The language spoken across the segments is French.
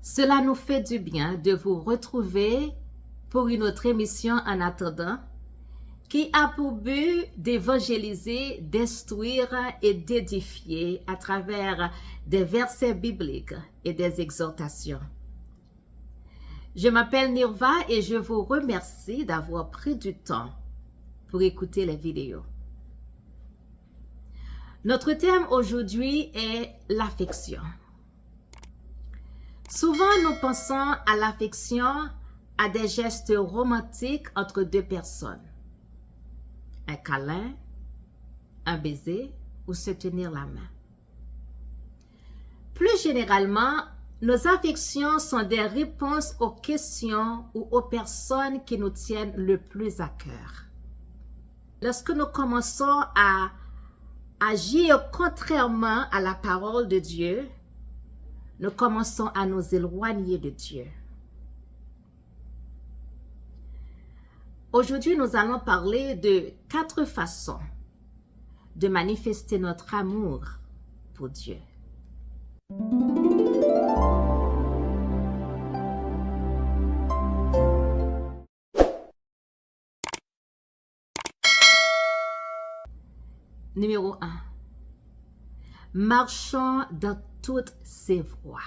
Cela nous fait du bien de vous retrouver pour une autre émission en attendant qui a pour but d'évangéliser, d'instruire et d'édifier à travers des versets bibliques et des exhortations. Je m'appelle Nirva et je vous remercie d'avoir pris du temps pour écouter les vidéos. Notre thème aujourd'hui est l'affection. Souvent, nous pensons à l'affection à des gestes romantiques entre deux personnes. Un câlin, un baiser ou se tenir la main. Plus généralement, nos affections sont des réponses aux questions ou aux personnes qui nous tiennent le plus à cœur. Lorsque nous commençons à agir contrairement à la parole de Dieu, nous commençons à nous éloigner de Dieu. Aujourd'hui, nous allons parler de 4 façons de manifester notre amour pour Dieu. Numéro 1. Marchons dans toutes ses voies.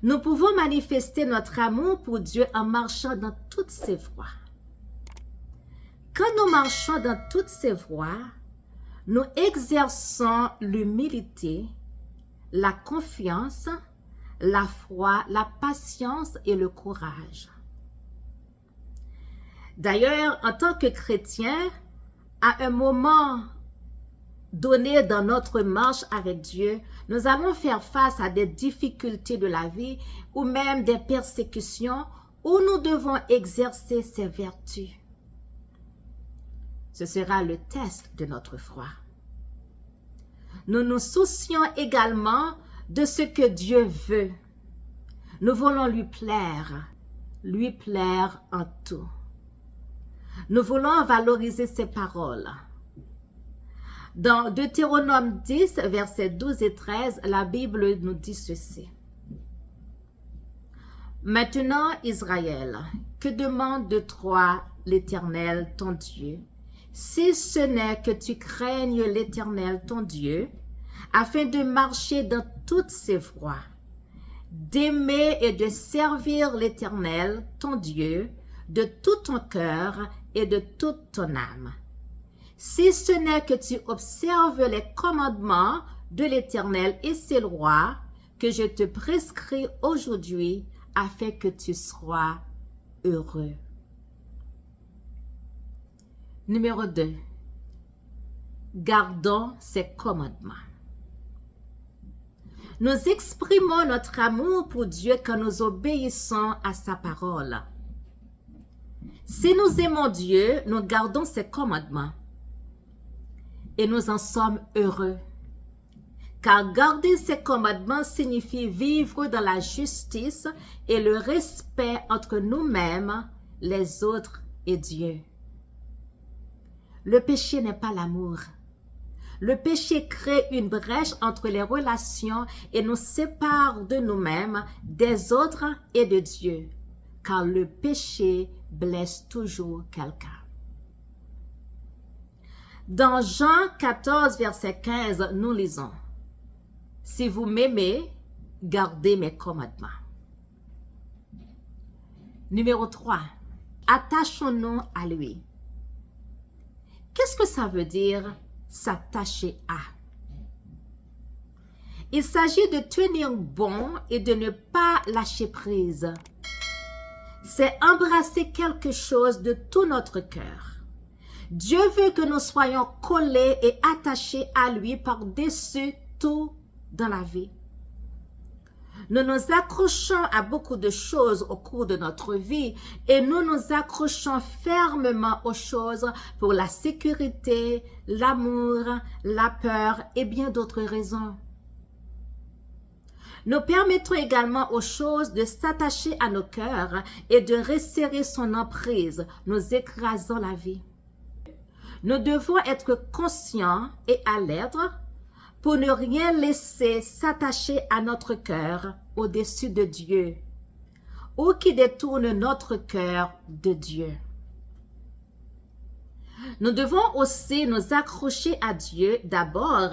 Nous pouvons manifester notre amour pour Dieu en marchant dans toutes ses voies. Quand nous marchons dans toutes ses voies, nous exerçons l'humilité, la confiance, la foi, la patience et le courage. D'ailleurs, en tant que chrétien, à un moment donné dans notre marche avec Dieu, nous allons faire face à des difficultés de la vie ou même des persécutions où nous devons exercer ces vertus. Ce sera le test de notre foi. Nous nous soucions également de ce que Dieu veut. Nous voulons lui plaire en tout. Nous voulons valoriser ses paroles. Dans Deutéronome 10, versets 12 et 13, la Bible nous dit ceci. Maintenant, Israël, que demande de toi l'Éternel, ton Dieu, si ce n'est que tu craignes l'Éternel, ton Dieu, afin de marcher dans toutes ses voies, d'aimer et de servir l'Éternel, ton Dieu, de tout ton cœur et de toute ton âme. Si ce n'est que tu observes les commandements de l'Éternel et ses lois que je te prescris aujourd'hui afin que tu sois heureux. Numéro 2. Gardons ses commandements. Nous exprimons notre amour pour Dieu quand nous obéissons à sa parole. Si nous aimons Dieu, nous gardons ses commandements. Et nous en sommes heureux. Car garder ses commandements signifie vivre dans la justice et le respect entre nous-mêmes, les autres et Dieu. Le péché n'est pas l'amour. Le péché crée une brèche entre les relations et nous sépare de nous-mêmes, des autres et de Dieu. Car le péché blesse toujours quelqu'un. Dans Jean 14, verset 15, nous lisons « Si vous m'aimez, gardez mes commandements. » Numéro 3. Attachons-nous à lui. Qu'est-ce que ça veut dire s'attacher à? Il s'agit de tenir bon et de ne pas lâcher prise. C'est embrasser quelque chose de tout notre cœur. Dieu veut que nous soyons collés et attachés à lui par-dessus tout dans la vie. Nous nous accrochons à beaucoup de choses au cours de notre vie et nous nous accrochons fermement aux choses pour la sécurité, l'amour, la peur et bien d'autres raisons. Nous permettons également aux choses de s'attacher à nos cœurs et de resserrer son emprise, nous écrasant la vie. Nous devons être conscients et alertes pour ne rien laisser s'attacher à notre cœur au-dessus de Dieu, ou qui détourne notre cœur de Dieu. Nous devons aussi nous accrocher à Dieu d'abord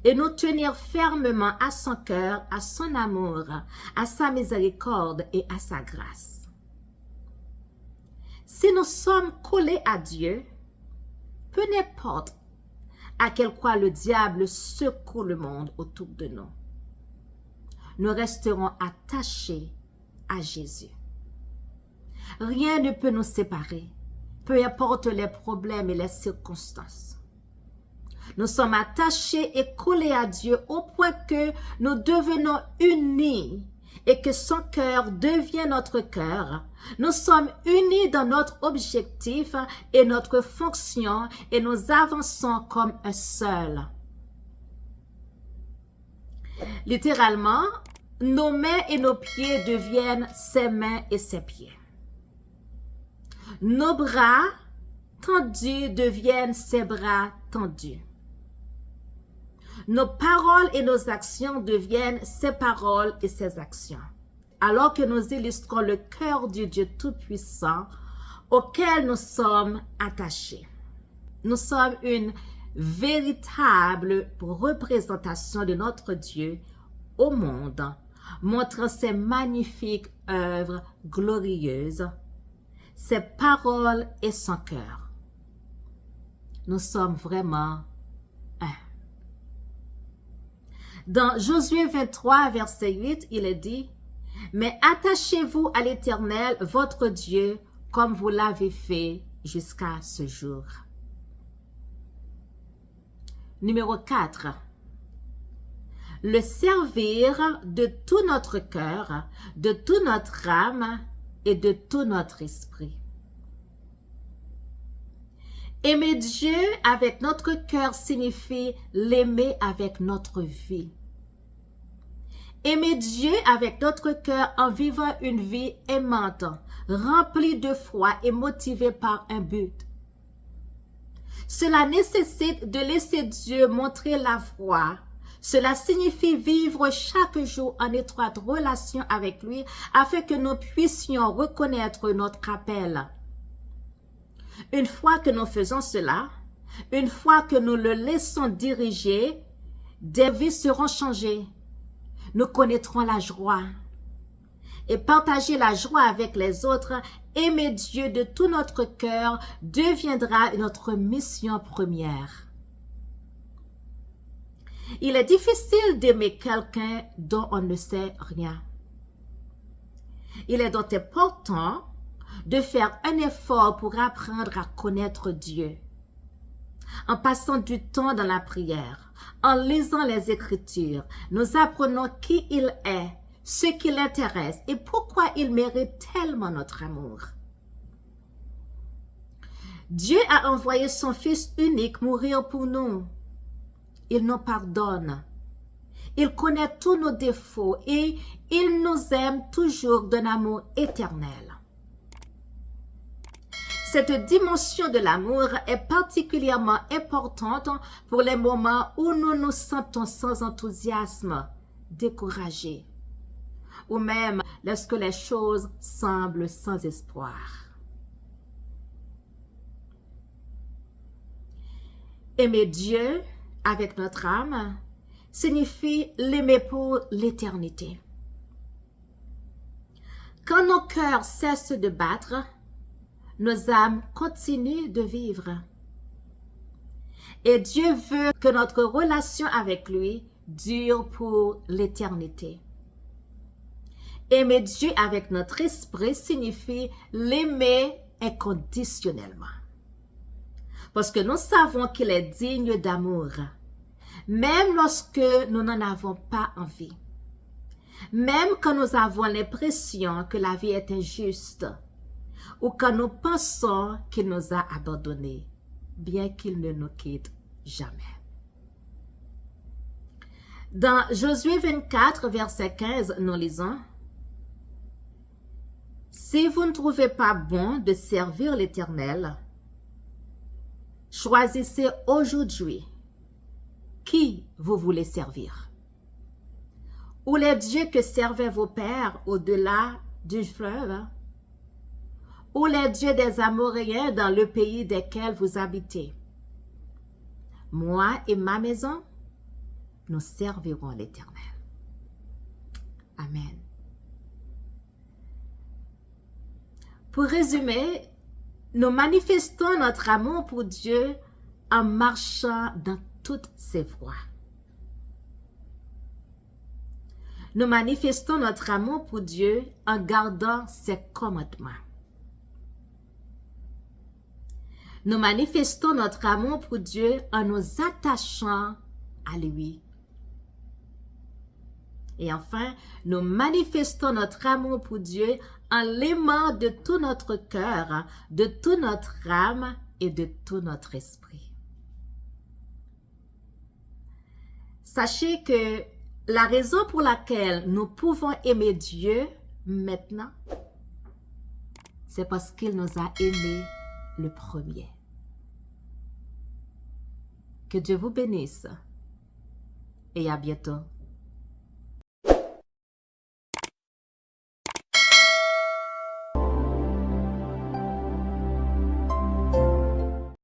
et nous tenir fermement à son cœur, à son amour, à sa miséricorde et à sa grâce. Si nous sommes collés à Dieu, peu importe à quel point le diable secoue le monde autour de nous, nous resterons attachés à Jésus. Rien ne peut nous séparer, peu importe les problèmes et les circonstances. Nous sommes attachés et collés à Dieu au point que nous devenons unis et que son cœur devient notre cœur. Nous sommes unis dans notre objectif et notre fonction et nous avançons comme un seul. Littéralement, nos mains et nos pieds deviennent ses mains et ses pieds. Nos bras tendus deviennent ses bras tendus. Nos paroles et nos actions deviennent ses paroles et ses actions. Alors que nous illustrons le cœur du Dieu Tout-Puissant auquel nous sommes attachés. Nous sommes une véritable représentation de notre Dieu au monde, montrant ses magnifiques œuvres glorieuses, ses paroles et son cœur. Nous sommes vraiment un. Dans Josué 23, verset 8, il est dit, « Mais attachez-vous à l'Éternel, votre Dieu, comme vous l'avez fait jusqu'à ce jour. » Numéro 4. Le servir de tout notre cœur, de toute notre âme et de tout notre esprit. Aimer Dieu avec notre cœur signifie l'aimer avec notre vie. Aimer Dieu avec notre cœur en vivant une vie aimante, remplie de foi et motivée par un but. Cela nécessite de laisser Dieu montrer la voie. Cela signifie vivre chaque jour en étroite relation avec lui afin que nous puissions reconnaître notre appel. Une fois que nous faisons cela, une fois que nous le laissons diriger, des vies seront changées. Nous connaîtrons la joie. Et partager la joie avec les autres, aimer Dieu de tout notre cœur, deviendra notre mission première. Il est difficile d'aimer quelqu'un dont on ne sait rien. Il est donc important de faire un effort pour apprendre à connaître Dieu. En passant du temps dans la prière, en lisant les Écritures, nous apprenons qui il est, ce qui l'intéresse et pourquoi il mérite tellement notre amour. Dieu a envoyé son Fils unique mourir pour nous. Il nous pardonne. Il connaît tous nos défauts et il nous aime toujours d'un amour éternel. Cette dimension de l'amour est particulièrement importante pour les moments où nous nous sentons sans enthousiasme, découragés, ou même lorsque les choses semblent sans espoir. Aimer Dieu avec notre âme signifie l'aimer pour l'éternité. Quand nos cœurs cessent de battre, nos âmes continuent de vivre. Et Dieu veut que notre relation avec lui dure pour l'éternité. Aimer Dieu avec notre esprit signifie l'aimer inconditionnellement. Parce que nous savons qu'il est digne d'amour, même lorsque nous n'en avons pas envie. Même quand nous avons l'impression que la vie est injuste, ou quand nous pensons qu'il nous a abandonnés, bien qu'il ne nous quitte jamais. Dans Josué 24, verset 15, nous lisons, « Si vous ne trouvez pas bon de servir l'Éternel, choisissez aujourd'hui qui vous voulez servir? Ou les dieux que servaient vos pères au-delà du fleuve? Ou les dieux des Amoréens dans le pays desquels vous habitez? Moi et ma maison, nous servirons l'Éternel. Amen. Pour résumer, nous manifestons notre amour pour Dieu en marchant dans toutes ses voies. Nous manifestons notre amour pour Dieu en gardant ses commandements. Nous manifestons notre amour pour Dieu en nous attachant à lui. Et enfin, nous manifestons notre amour pour Dieu en l'aimant de tout notre cœur, de toute notre âme et de tout notre esprit. Sachez que la raison pour laquelle nous pouvons aimer Dieu maintenant, c'est parce qu'il nous a aimés le premier. Que Dieu vous bénisse et à bientôt.